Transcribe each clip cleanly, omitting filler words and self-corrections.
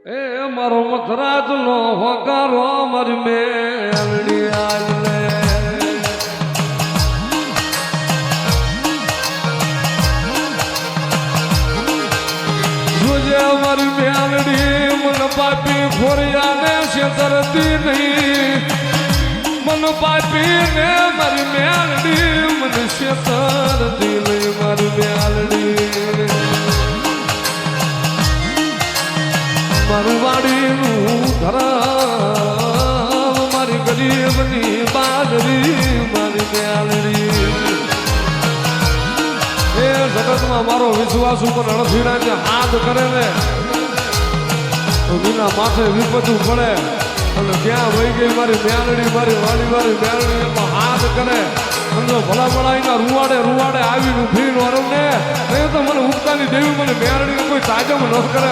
એ મારો મથરાજ નો હોકારો મારી મેલડી આલે જોજે મારી મેલડી મન પાપી ફોરિયાને છેતરતી નહીં મન પાપી ને મારી મેલડી મને છેતરતી નહીં મારી મેલડી મારું વાડીનું ધરાવ મારી ગરીબની બાજરી મારી મેલડી એ જગતમાં મારો વિશ્વાસ ઉપર અણફીણા જે હાથ કરે ને તો વિના માથે વિપતું પડે અને ક્યાં વહી ગઈ મારી મેલડી મારી વાડી મારી મેલડી એમાં હાથ કરે સમજો ભલા ભલાઈના રૂવાડે રૂવાડે આવીને ઉભીને વરમ ને એ તો મને ઉગતાની દેવી મને મેલડી કોઈ તાજમ ન કરે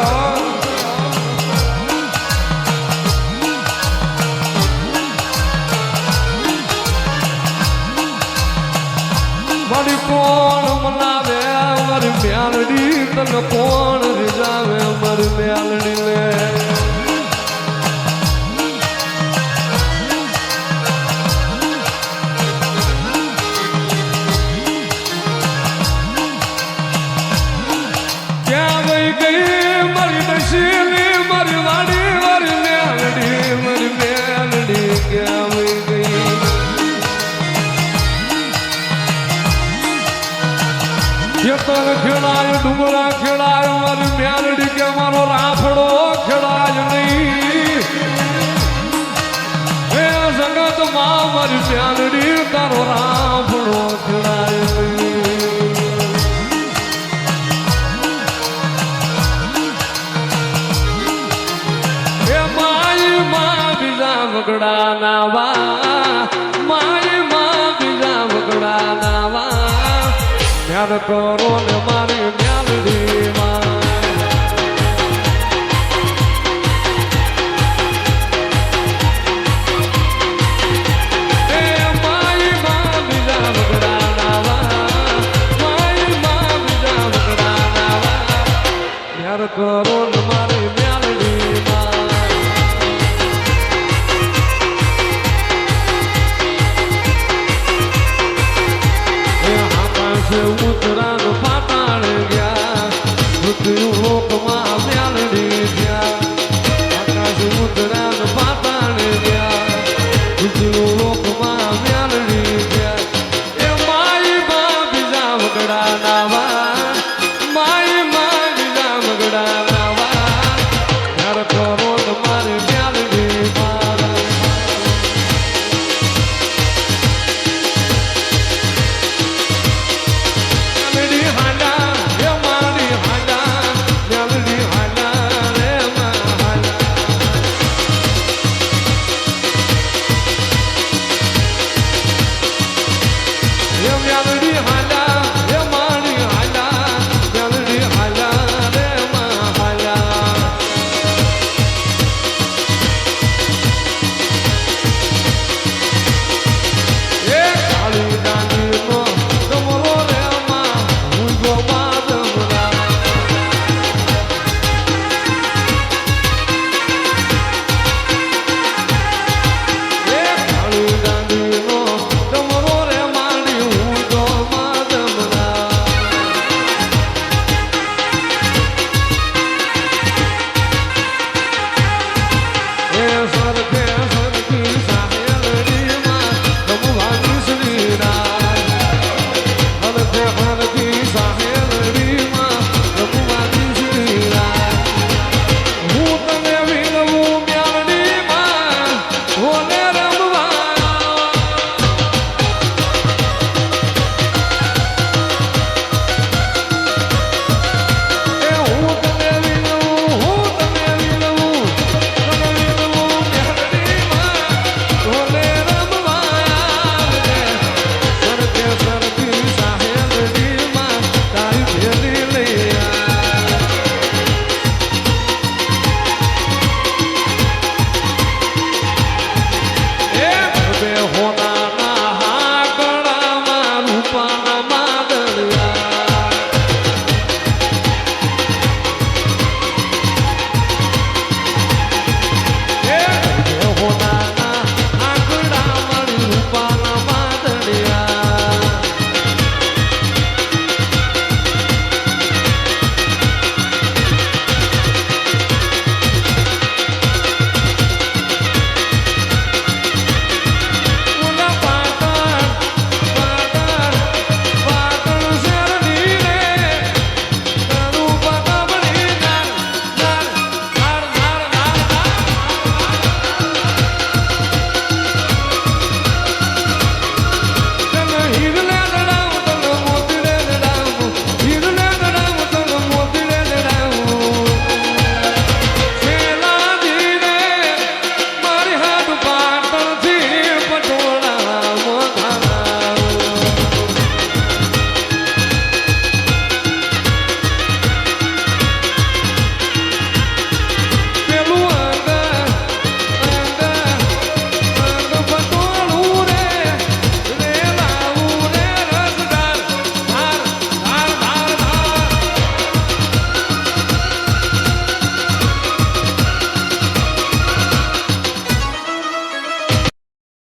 મારી કોણ મનાવે મારી મેલડી તને કોણ રીઝાવે મારી મેલડી ને ક્યાં વહી ગઈ મારી નશીલી મારી વાડી મારી મેલડી ક્યાં વહી ગઈ ખેતર ખેડાય ડુંગરા ખેડાય મારી મેલડી કે મારો રાફડો ખેડાય નહીં એ જગત માં મારી મેલડી તારો રાફડો ખેડાય નહીં એ માઈ માં બીજા વગડા નાવા માઈ માં બીજા વગડા નાવા ધ્યાન કરો ને મારી મેલડી માં એ માઈ માં બીજા વગડા નાવા માઈ માં બીજા વગડા નાવા ધ્યાન કરો ને મારી મેલડી